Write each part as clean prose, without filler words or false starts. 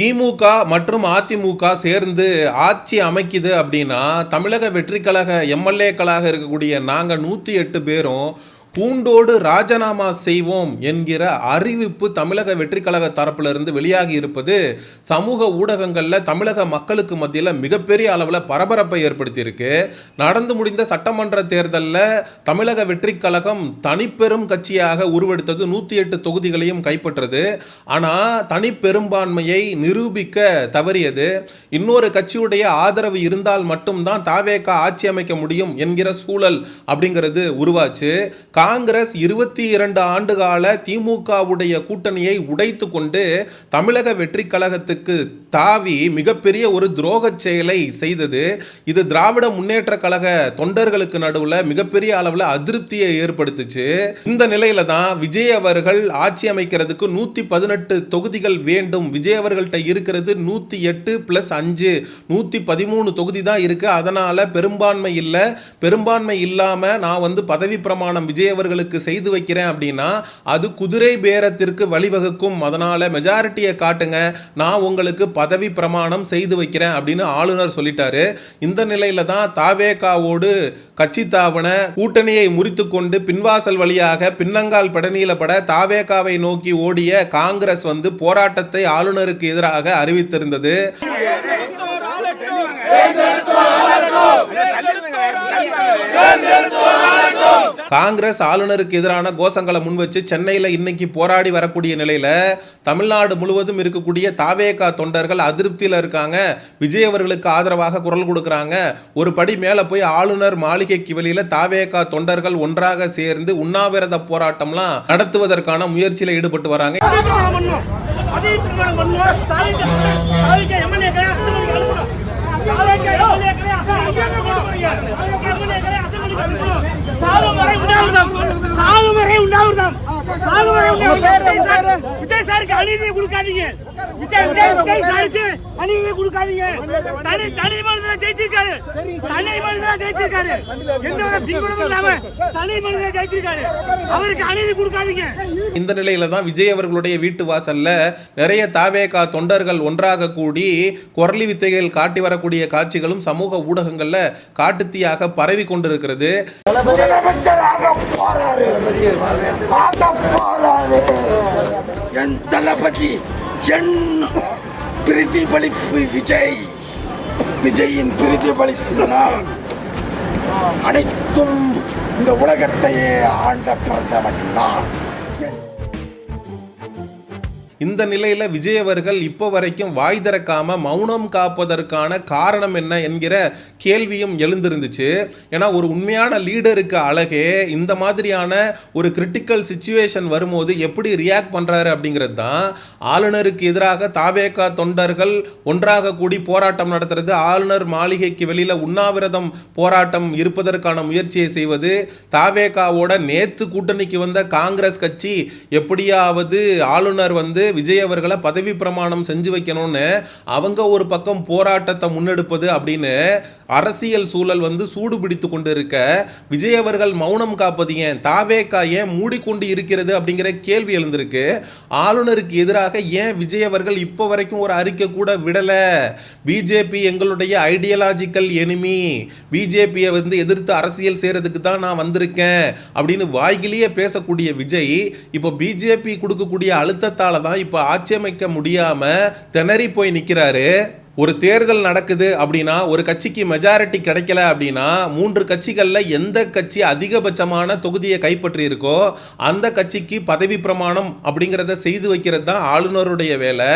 திமுக மற்றும் அதிமுக சேர்ந்து ஆட்சி அமைக்குது அப்படின்னா தமிழக வெற்றி கழக எம்எல்ஏக்களாக இருக்கக்கூடிய நாங்கள் 108 பேரும் பூண்டோடு ராஜினாமா செய்வோம் என்கிற அறிவிப்பு தமிழக வெற்றி கழக தரப்பிலிருந்து வெளியாகி இருப்பது சமூக ஊடகங்களில் தமிழக மக்களுக்கு மத்தியில் மிகப்பெரிய அளவில் பரபரப்பை ஏற்படுத்தியிருக்கு. நடந்து முடிந்த சட்டமன்ற தேர்தலில் தமிழக வெற்றி கழகம் தனிப்பெரும் கட்சியாக உருவெடுத்தது, 108 தொகுதிகளையும் கைப்பற்றது. ஆனால் தனிப்பெரும்பான்மையை நிரூபிக்க தவறியது. இன்னொரு கட்சியுடைய ஆதரவு இருந்தால் மட்டும்தான் தாவேகா ஆட்சி அமைக்க முடியும் என்கிற சூழல் அப்படிங்கிறது உருவாச்சு. காங்கிரஸ் 22 ஆண்டுகால திமுகவுடைய கூட்டணியை உடைத்து கொண்டு தமிழக வெற்றி கழகத்துக்கு தாவி மிகப்பெரிய ஒரு துரோக செயலை செய்தது. இது திராவிட முன்னேற்ற கழக தொண்டர்களுக்கு நடுவில் மிகப்பெரிய அளவில் அதிருப்தியை ஏற்படுத்துச்சு. இந்த நிலையில தான் விஜய் அவர்கள் ஆட்சி அமைக்கிறதுக்கு 118 தொகுதிகள் வேண்டும். விஜய் அவர்கள்ட்ட இருக்கிறது 108 + 5 113 தொகுதி தான் இருக்கு. அதனால பெரும்பான்மை இல்லை. பெரும்பான்மை இல்லாம நான் பதவி பிரமாணம் விஜய் அவர்களுக்கு செய்து வைக்கிறேன் அப்படின்னா அது குதிரை பேரத்திற்கு வழிவகுக்கும். அதனால மெஜாரிட்டியை காட்டுங்க, நான் உங்களுக்கு பதவி பிரமாணம் செய்து வைக்கிறேன் அப்படின்னு ஆளுநர் சொல்லிட்டாரு. இந்த நிலையில தான் தாவேகாவோடு கட்சி தாவன கூட்டணியை முறித்து கொண்டு பின்வாசல் வழியாக பின்னங்கால் படனியில பட தாவேகாவை நோக்கி ஓடிய காங்கிரஸ் போராட்டத்தை ஆளுநருக்கு எதிராக அறிவித்திருந்தது. காங்கிரஸ் ஆளுநருக்கு எதிரான கோஷங்களை முன்வச்சு சென்னையில் இன்னைக்கு போராடி வரக்கூடிய நிலையில தமிழ்நாடு முழுவதும் இருக்கக்கூடிய தாவேகா தொண்டர்கள் அதிருப்தியில் இருக்காங்க. விஜய் அவர்களுக்கு ஆதரவாக குரல் கொடுக்கறாங்க. ஒரு படி மேல போய் ஆளுநர் மாளிகைக்கு வெளியில தாவேகா தொண்டர்கள் ஒன்றாக சேர்ந்து உண்ணாவிரத போராட்டம்லாம் நடத்துவதற்கான முயற்சியில் ஈடுபட்டு வராங்க. விஜய் சாருக்கு அநீதி கொடுக்காதீங்க. விஜய் சாருக்கு அநீதி கொடுக்காதீங்க. தனி மனிதனை ஜெயிச்சிருக்காரு. தனி மனிதனை ஜெயிச்சிருக்காரு. எந்த ஒரு பின்புலமும் இல்லாம தனி மனிதனை ஜெயிச்சிருக்காரு. அவருக்கு அநீதி கொடுக்காதீங்க. இந்த நிலையில தான் விஜய் அவர்களுடைய வீட்டு வாசல்ல நிறைய தாவேகா தொண்டர்கள் ஒன்றாக கூடி குரலி வித்தைகள் காட்டி வரக்கூடிய காட்சிகளும் சமூக ஊடகங்கள்ல காட்டுத்தீயாக பரவி கொண்டிருக்கிறது. என் தளபதி, என் பிரதிபலிப்பு விஜய். விஜயின் பிரதிபலிப்பினால் அனைத்தும் இந்த உலகத்தையே ஆண்ட பிறந்தவன் நான். இந்த நிலையில விஜய் அவர்கள் இப்போ வரைக்கும் வாய் திறக்காம மௌனம் காப்பதற்கான காரணம் என்ன என்கிற கேள்வியும் எழுந்திருந்துச்சு. ஏன்னா ஒரு உண்மையான லீடருக்கு அழகே இந்த மாதிரியான ஒரு கிரிட்டிக்கல் சிச்சுவேஷன் வரும்போது எப்படி ரியாக்ட் பண்றாரு அப்படிங்கிறது தான். ஆளுநருக்கு எதிராக தாவேகா தொண்டர்கள் ஒன்றாக கூடி போராட்டம் நடத்துறது, ஆளுநர் மாளிகைக்கு வெளியில உண்ணாவிரதம் போராட்டம் இருப்பதற்கான முயற்சியை செய்வது, தாவேகாவோட நேத்து கூட்டணிக்கு வந்த காங்கிரஸ் கட்சி எப்படியாவது ஆளுநர் விஜய் அவர்களை பதவி பிரமாணம் செஞ்சு வைக்கணும்னு அவங்க ஒரு பக்கம் போராட்டத்தை முன்னெடுப்பது அப்படின்னு அரசியல் சூழல் சூடு பிடித்து கொண்டு இருக்க விஜய் அவர்கள் மௌனம் காப்பது ஏன், தாவேகா ஏன் மூடிக்கொண்டு இருக்கிறது அப்படிங்கிற கேள்வி எழுந்திருக்கு. ஆளுநருக்கு எதிராக ஏன் விஜய் அவர்கள் இப்போ வரைக்கும் ஒரு அறிக்கை கூட விடல? பிஜேபி எங்களுடைய ஐடியாலஜிக்கல் எனிமி, பிஜேபியை எதிர்த்து அரசியல் செய்யறதுக்கு தான் நான் வந்திருக்கேன் அப்படின்னு வாய்கிலேயே பேசக்கூடிய விஜய் இப்போ பிஜேபி கொடுக்கக்கூடிய அழுத்தத்தால தான் இப்ப ஆட்சி அமைக்க முடியாம திணறி போய் நிக்கிறாரு. ஒரு தேர்தல் நடக்குது அப்படின்னா ஒரு கட்சிக்கு மெஜாரிட்டி கிடைக்கல அப்படின்னா 3 கட்சிகளில் எந்த கட்சி அதிகபட்சமான தொகுதியை கைப்பற்றி இருக்கோ அந்த கட்சிக்கு பதவி பிரமாணம் அப்படிங்கிறத செய்து வைக்கிறது தான் ஆளுநருடைய வேலை.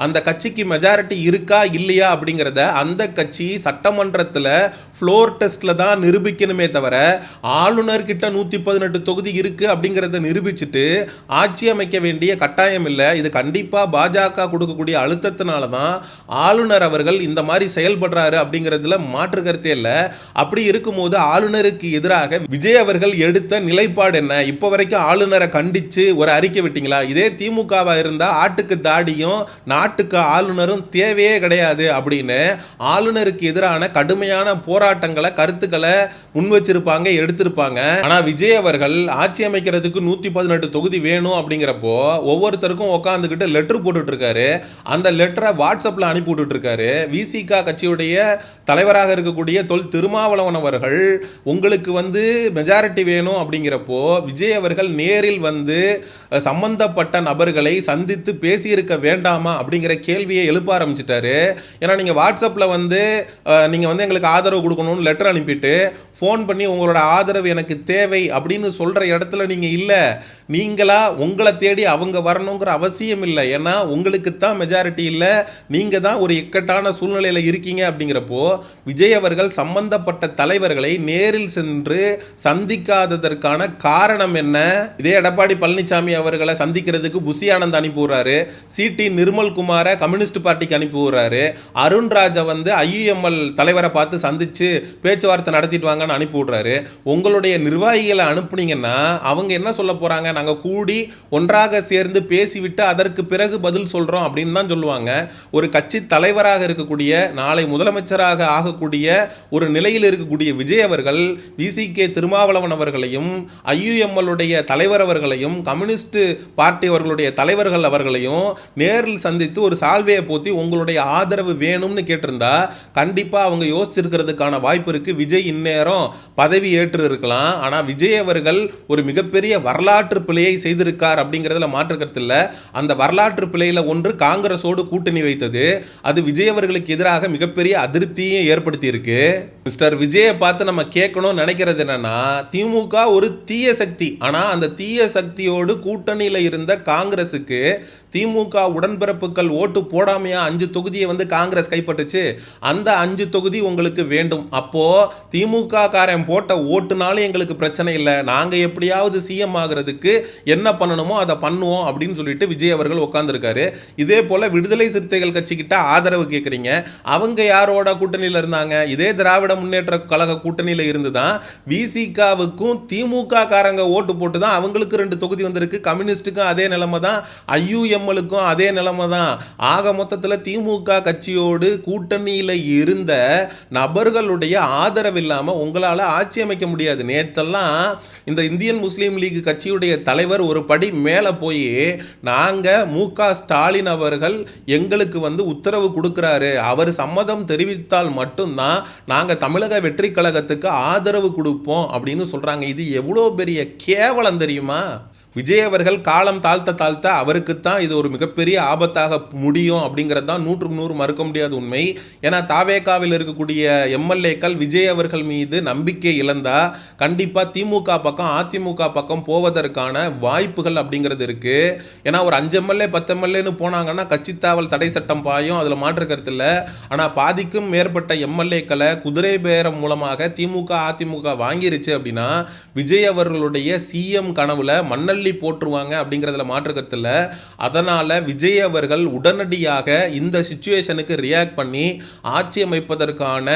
அந்த கட்சிக்கு மெஜாரிட்டி இருக்கா இல்லையா அப்படிங்கிறத அந்த கட்சி சட்டமன்றத்தில் ஃப்ளோர் டெஸ்ட்ல தான் நிரூபிக்கணுமே தவிர ஆளுநர் கிட்ட 118 தொகுதி இருக்கு அப்படிங்கிறத நிரூபிச்சுட்டு ஆட்சி அமைக்க வேண்டிய கட்டாயம் இல்லை. இது கண்டிப்பாக பாஜக கொடுக்கக்கூடிய அழுத்தத்தினால தான் ஆளுநர் அவர்கள் இந்த மாதிரி செயல்படுறாரு அப்படிங்கிறதுல மாற்று கருத்தே இல்லை. அப்படி இருக்கும்போது ஆளுநருக்கு எதிராக விஜய் அவர்கள் எடுத்த நிலைப்பாடு என்ன? இப்போ வரைக்கும் ஆளுநரை கண்டிச்சு ஒரு அறிக்கை விட்டீங்களா? இதே திமுகவா இருந்தா ஆட்டுக்கு தாடியும் நாட்டுக்கு ஆளுநரும் தேவையே கிடையாது அப்படின்னு ஆளுநருக்கு எதிரான கடுமையான போராட்டங்களை கருத்துக்களை முன் வச்சிருப்பாங்க, எடுத்திருப்பாங்க. ஆனா விஜய் அவர்கள் ஆட்சி அமைக்கிறதுக்கு 118 தொகுதி வேணும் அப்படிங்கிறப்போ ஒவ்வொருத்தருக்கும் உட்காந்துக்கிட்டு லெட்டர் போட்டுட்டு இருக்காரு. அந்த லெட்டரை வாட்ஸ்அப்ல அனுப்பி விட்டுட்டு இருக்காரு. விசிக கட்சியுடைய தலைவராக இருக்கக்கூடிய தொல் திருமாவளவன் அவர்கள் உங்களுக்கு மெஜாரிட்டி வேணும் அப்படிங்கிறப்போ விஜய் அவர்கள் நேரில் சம்பந்தப்பட்ட நபர்களை சந்தித்து பேசியிருக்க வேண்டாமா அப்படிங்கிற கேள்வியை எழுப்ப ஆரம்பிச்சிட்டாரு. ஏன்னா நீங்க வாட்ஸ்அப்ல நீங்க எங்களுக்கு ஆதரவு கொடுக்கணும்னு லெட்டர் அனுப்பிட்டு ஃபோன் பண்ணி உங்களோட ஆதரவு எனக்கு தேவை அப்படின்னு சொல்ற இடத்துல நீங்க இல்ல. நீங்களா உங்களை தேடி அவங்க வரணுங்கிற அவசியம் இல்லை. ஏன்னா உங்களுக்கு தான் மெஜாரிட்டி இல்லை, நீங்க தான் ஒரு இக்கட்டான சூழ்நிலையில இருக்கீங்க. அப்படிங்கிறப்போ விஜய் அவர்கள் சம்பந்தப்பட்ட தலைவர்களை நேரில் சென்று சந்திக்காததற்கான காரணம் என்ன? இதே எடப்பாடி பழனிசாமி அவர்களை சந்திக்கிறதுக்கு புசி ஆனந்த் அனுப்பி விடுறாரு, சிடி நிர்மல்குமாரை கம்யூனிஸ்ட் பார்ட்டிக்கு அனுப்பி விடுறாரு, அருண்ராஜை ஐயுஎம்எல் தலைவரை பார்த்து சந்திச்சு பேச்சுவார்த்தை நடத்திட்டு வாங்கன்னு அனுப்பி விடுறாரு. உங்களுடைய நிர்வாகிகளை அனுப்புனீங்கன்னா அவங்க என்ன சொல்ல போறாங்க? நாங்க கூடி ஒன்றாக சேர்ந்து பேசிவிட்டு அதற்கு பிறகு பதில் சொல்றோம் அப்படின்னு தான் சொல்லுவாங்க. ஒரு கட்சி தலைவராக இருக்கக்கூடிய, நாளை முதலமைச்சராக ஆகக்கூடிய ஒரு நிலையில் இருக்கக்கூடிய விஜய் அவர்கள் விசிகே திருமாவளவன் அவர்களையும் ஐயுஎம்எல் உடைய தலைவர் அவர்களையும் கம்யூனிஸ்ட் பார்ட்டி அவர்களுடைய தலைவர்கள் அவர்களையும் நேரில் சந்தித்து ஒரு சால்வையை போத்தி உங்களுடைய ஆதரவு வேணும்னு கேட்டிருந்தா கண்டிப்பா அவங்க யோசிச்சிருக்கிறதுக்கான வாய்ப்பு இருக்கு. விஜய் இந்நேரம் பதவி ஏற்று இருக்கலாம். ஆனா விஜய் அவர்கள் ஒரு மிகப்பெரிய வரலாற்று பிழையை செய்திருக்கார் அப்படிங்கிறதுல மாற்று கருத்து இல்லை. அந்த வரலாற்று பிழையில ஒன்று காங்கிரஸோடு கூட்டணி வைத்தது. அது விஜய் அவர்களுக்கு எதிராக மிகப்பெரிய அதிருப்தியை ஏற்படுத்தி இருக்கு. மிஸ்டர் விஜயை பார்த்து நம்ம கேட்கணும் நினைக்கிறது என்னன்னா, திமுக ஒரு தீய சக்தி. ஆனா அந்த தீய சக்தியோடு கூட்டணியில இருந்த காங்கிரஸுக்கு திமுக உடன்பிறப்புகள் ஓட்டு போடாமையா 5 தொகுதியை காங்கிரஸ் கைப்பற்றுச்சு. அந்த 5 தொகுதி உங்களுக்கு வேண்டும். அப்போ திமுக காரன் போட்ட ஓட்டுனாலும் எங்களுக்கு பிரச்சனை இல்லை, நாங்க எப்படியாவது சிஎம் ஆகிறதுக்கு என்ன பண்ணணுமோ அதை பண்ணுவோம் அப்படின்னு சொல்லிட்டு விஜய் அவர்கள் உட்கார்ந்துருக்காரு. இதே போல விடுதலை சிறுத்தைகள் கட்சிக்கிட்ட ஆதரவு கேட்குறீங்க. அவங்க யாரோட கூட்டணியில் இருந்தாங்க? இதே திராவிட முன்னேற்ற கழக கூட்டணியில் இருந்துதான் விசிகாவுக்கும் திமுக காரங்க ஓட்டு போட்டு தான் அவங்களுக்கு 2 தொகுதி வந்திருக்கு. கம்யூனிஸ்டுக்கும் அதே நிலைமை தான், ஐயுஎம்எலுக்கும் அதே நிலைமை தான். ஆக மொத்தத்தில் திமுக கட்சியோடு கூட்டணியில் இருந்த நபர்களுடைய ஆதரவு இல்லாமல் உங்களால் ஆட்சி அமைக்க முடியாது. நேற்றெல்லாம் இந்த இந்தியன் முஸ்லீம் லீக் கட்சியுடைய தலைவர் ஒரு படி மேலே போய் நாங்கள் மு.க. ஸ்டாலின் அவர்கள் எங்களுக்கு உத்தரவு கொடுக்குறாரு, அவர் சம்மதம் தெரிவித்தால் மட்டும்தான் நாங்கள் தமிழக வெற்றி கழகத்துக்கு ஆதரவு கொடுப்போம் அப்படின்னு சொல்கிறாங்க. இது எவ்வளோ பெரிய கேவலம் தெரியுமா? விஜய் அவர்கள் காலம் தாழ்த்த அவருக்குத்தான் இது ஒரு மிகப்பெரிய ஆபத்தாக முடியும் அப்படிங்கிறது தான் 100% மறுக்க முடியாத உண்மை. ஏன்னா தாவேகாவில் இருக்கக்கூடிய எம்எல்ஏக்கள் விஜய் அவர்கள் மீது நம்பிக்கை இழந்தா கண்டிப்பாக திமுக பக்கம் அதிமுக பக்கம் போவதற்கான வாய்ப்புகள் அப்படிங்கிறது இருக்கு. ஏன்னா ஒரு 5 எம்எல்ஏ 10 எம்எல்ஏன்னு போனாங்கன்னா கட்சித்தாவல் தடை சட்டம் பாயும், அதில் மாற்று கருத்து இல்லை. ஆனால் பாதிக்கும் மேற்பட்ட எம்எல்ஏக்களை குதிரை பேரம் மூலமாக திமுக அதிமுக வாங்கிருச்சு அப்படின்னா விஜய் அவர்களுடைய சிஎம் கனவுல மண்ணள்ளி போட்டுருவாங்க அப்படிங்கிறதுல மாற்று கருத்து இல்லை. அதனால விஜய் அவர்கள் உடனடியாக இந்த சிச்சுவேஷனுக்கு ரியாக்ட் பண்ணி ஆட்சி அமைப்பதற்கான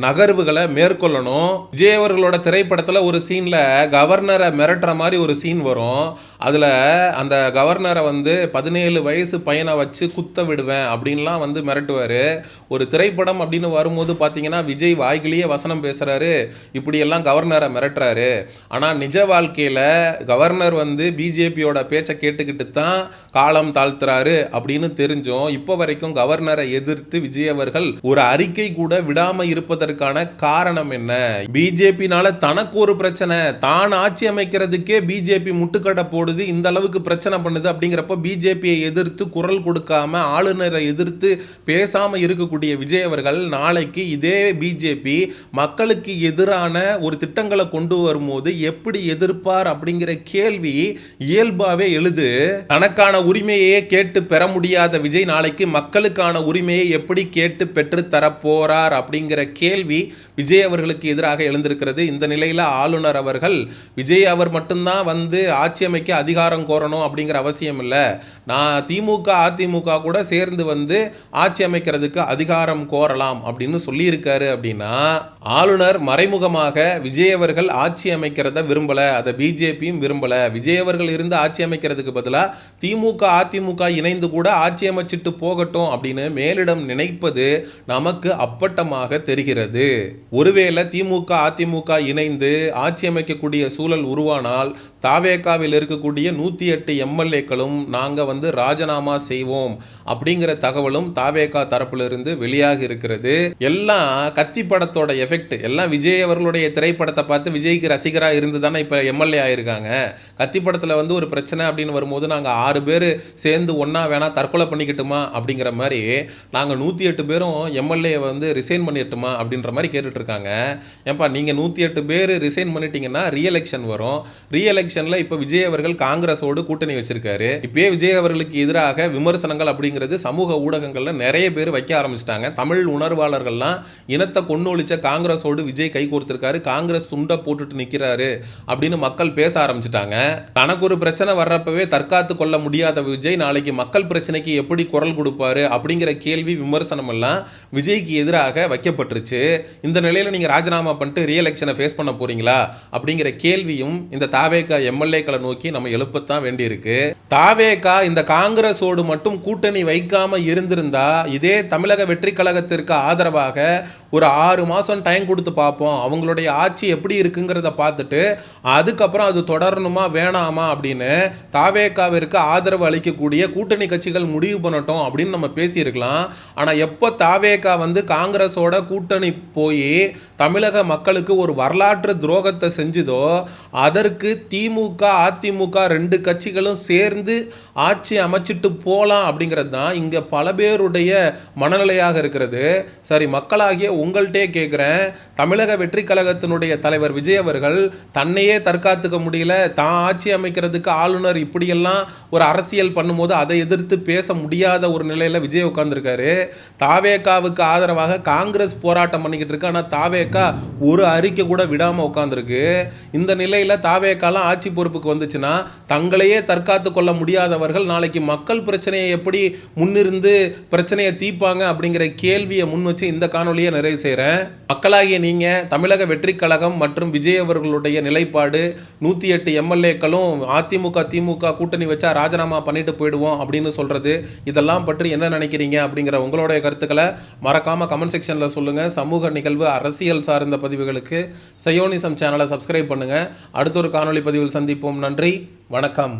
நகர்வுகளை மேற்கொள்ளணும். விஜய் அவர்களோட திரைப்படத்தில் ஒரு சீன்ல கவர்னரை மிரட்டுற மாதிரி ஒரு சீன் வரும். அதுல அந்த கவர்னரை 17 வயசு பையனை வச்சு குத்த விடுவேன் அப்படின்லாம் மிரட்டுவாரு. ஒரு திரைப்படம் அப்படின்னு வரும்போது பார்த்தீங்கன்னா விஜய் வாய்கிலேயே வசனம் பேசுறாரு, இப்படியெல்லாம் கவர்னரை மிரட்டுறாரு. ஆனால் நிஜ வாழ்க்கையில் கவர்னர் பிஜேபியோட பேச்சை கேட்டுக்கிட்டு தான் காலம் தாழ்த்துறாரு அப்படின்னு தெரிஞ்சோம். இப்போ வரைக்கும் கவர்னரை எதிர்த்து விஜய் அவர்கள் ஒரு அறிக்கை கூட விடாம இருப்பதற்கான காரணம் என்ன? பிஜேபினால தனக்கு ஒரு பிரச்சனை, தான் ஆட்சி அமைக்கிறதுக்கே பிஜேபி முட்டுக்கட்டை போடுது, இந்த அளவுக்கு பிரச்சனை பண்ணுது. அப்படிங்கிறப்ப பிஜேபியை எதிர்த்து குரல் கொடுக்காம ஆளுநரை எதிர்த்து பேசாம இருக்கக்கூடிய விஜய் அவர்கள் நாளைக்கு இதே பிஜேபி மக்களுக்கு எதிரான ஒரு திட்டங்களை கொண்டு வரும்போது எப்படி எதிர்ப்பார் அப்படிங்கிற கேள்வி இயல்பாவே எழுது. தனக்கான உரிமையே கேட்டு பெற முடியாத விஜய் நாளைக்கு மக்களுக்கான உரிமையை எப்படி கேட்டு பெற்று தரப்போறார் அப்படிங்கிற கேள்வி விஜய் அவர்களுக்கு எதிராக எழுந்திருக்கிறது. இந்த நிலையில ஆளுநர் அவர்கள் விஜய் அவர் மட்டும்தான் வந்து ஆட்சி அமைக்க அதிகாரம் கோரணும் அப்படிங்கிற அவசியம் இல்லை, நான் திமுக அதிமுக கூட சேர்ந்து வந்து ஆட்சி அமைக்கிறதுக்கு அதிகாரம் கோரலாம் அப்படின்னு சொல்லியிருக்காரு. அப்படின்னா ஆளுநர் மறைமுகமாக விஜய் அவர்கள் ஆட்சி அமைக்கிறத விரும்பல, அதை பிஜேபியும் விரும்பல, விஜய் அவர்கள் இருந்து ஆட்சி அமைக்கிறதுக்கு பதிலாக திமுக அதிமுக இணைந்து கூட ஆட்சி அமைச்சிட்டு போகட்டும் அப்படின்னு மேலிடம் நினைப்பது நமக்கு அப்பட்டமாக தெரிகிறது. ஒருவேளை திமுக அதிமுக இணைந்து ஆட்சி அமைக்கக்கூடிய சூழல் உருவானால் தாவேகாவில் இருக்கக்கூடிய 108 எம்எல்ஏக்களும் நாங்க வந்து ராஜினாமா செய்வோம் அப்படிங்கிற தகவலும் தாவேகா தரப்பிலிருந்து வெளியாகி இருக்கிறது. எல்லாம் கத்தி படத்தோட எஃபெக்ட். எல்லாம் விஜய் அவர்களுடைய திரைப்படத்தை பார்த்து விஜய்க்கு ரசிகரா இருந்து தானே இப்ப எம்எல்ஏ ஆயிருக்காங்க. கத்தி படத்துல வந்து ஒரு பிரச்சனை அப்படின்னு வரும்போது நாங்க 6 பேர் சேர்ந்து ஒன்னா வேணா தற்கொலை பண்ணிக்கிட்டுமா அப்படிங்கிற மாதிரி நாங்க 108 பேரும் எம்எல்ஏ வந்து ரிசைன் பண்ணிட்டுமா அப்படின்ற மாதிரி கேட்டுட்டு இருக்காங்க. ஏன்பா நீங்க 108 பேர் ரிசைன் பண்ணிட்டீங்கன்னா ரீஎலெக்ஷன் வரும். ரீஎலெக்ஷன்ல இப்ப விஜய் அவர்கள் காங்கிரஸோடு கூட்டணி வச்சிருக்காரு. இப்பயே விஜய் அவர்களுக்கு எதிராக விமர்சனங்கள் அப்படிங்கிறது சமூக ஊடகங்கள்ல நிறைய பேர் வைக்க ஆரம்பிச்சிட்டாங்க. தமிழ் உணர்வாளர்கள்லாம் இனத்தை கொன்னொழிச்ச காங்கிரஸோடு விஜய் கை கோர்த்திருக்காரு, காங்கிரஸ் துண்டை போட்டுட்டு நிக்கிறாரு அப்படின்னு மக்கள் பேச ஆரம்பிச்சிட்டாங்க. தனக்கு ஒரு பிரச்சனை வர்றப்பவே தற்காத்து கொள்ள முடியாத விஜய் நாளைக்கு மக்கள் பிரச்சனைக்கு எப்படி குரல் கொடுப்பாரு அப்படிங்கிற கேள்வி விமர்சனம் எல்லாம் விஜய்க்கு எதிராக வைக்கப்பட்டுருச்சு. இந்த நிலையில நீங்க ராஜினாமா பண்ணிட்டு ரீஎலெக்ஷனை ஃபேஸ் பண்ண போறீங்களா அப்படிங்கிற கேள்வியும் இந்த தாவேகா எம்எல்ஏக்களை நோக்கி நம்ம எழுப்பத்தான் வேண்டியிருக்கு. தாவேகா இந்த காங்கிரஸோடு மட்டும் கூட்டணி வைக்காம இருந்திருந்தா இதே தமிழக வெற்றி கழகத்திற்கு ஆதரவாக ஒரு 6 மாசம் டைம் கொடுத்து பார்ப்போம், அவங்களுடைய ஆட்சி எப்படி இருக்குங்கிறத பார்த்துட்டு அதுக்கப்புறம் அது தொடரணுமா வேணாமா அப்படின்னு தாவேகாவிற்கு ஆதரவு அளிக்கக்கூடிய கூட்டணி கட்சிகள் முடிவு பண்ணட்டும் அப்படின்னு நம்ம பேசியிருக்கலாம். ஆனால் எப்போ தாவேகா வந்து காங்கிரஸோட கூட்டணி போய் தமிழக மக்களுக்கு ஒரு வரலாற்று துரோகத்தை செஞ்சுதோ அதற்கு திமுக அதிமுக 2 கட்சிகளும் சேர்ந்து ஆட்சி அமைச்சிட்டு போகலாம் அப்படிங்கிறது தான் இங்கே பல பேருடைய மனநிலையாக இருக்கிறது. சரி, மக்களாகிய உங்கள்கிட்டே கேட்குறேன், தமிழக வெற்றி கழகத்தினுடைய தலைவர் விஜய் அவர்கள் தன்னையே தற்காத்துக்க முடியல, தான் ஆட்சி அமைக்கிறதுக்கு ஆளுநர் இப்படியெல்லாம் ஒரு அரசியல் பண்ணும்போது அதை எதிர்த்து பேச முடியாத ஒரு நிலையில் விஜய் உட்கார்ந்துருக்காரு. தாவேகாவுக்கு ஆதரவாக காங்கிரஸ் போராட்டம் பண்ணிக்கிட்டு இருக்கு, ஆனால் தாவேகா ஒரு அறிக்கை கூட விடாமல் உட்கார்ந்துருக்கு. இந்த நிலையில் தாவேகாலாம் ஆட்சி பொறுப்புக்கு வந்துச்சுன்னா தங்களையே தற்காத்து கொள்ள முடியாதவர்கள் நாளைக்கு மக்கள் பிரச்சனையை எப்படி முன்னிருந்து பிரச்சனையை தீர்ப்பாங்க அப்படிங்கிற கேள்வியை முன் வச்சு இந்த காணொலியை நிறைவு செய்கிறேன். மக்களாகிய நீங்கள் தமிழக வெற்றி கழகம் மற்றும் விஜய் அவர்களுடைய நிலைப்பாடு 108 எம்எல்ஏக்களும் அதிமுக திமுக கூட்டணி வச்சா ராஜினாமா பண்ணிட்டு போயிடுவோம் அப்படின்னு சொல்றது, இதெல்லாம் பற்றி என்ன நினைக்கிறீங்க அப்படிங்கிற உங்களுடைய கருத்துக்களை மறக்காம கமெண்ட் செக்ஷன்ல சொல்லுங்க. சமூக நிகழ்வு அரசியல் சார்ந்த பதிவுகளுக்கு சயோனிசம் சேனலை சப்ஸ்கிரைப் பண்ணுங்க. அடுத்த ஒரு காணொலி பதிவில் சந்திப்போம். நன்றி, வணக்கம்.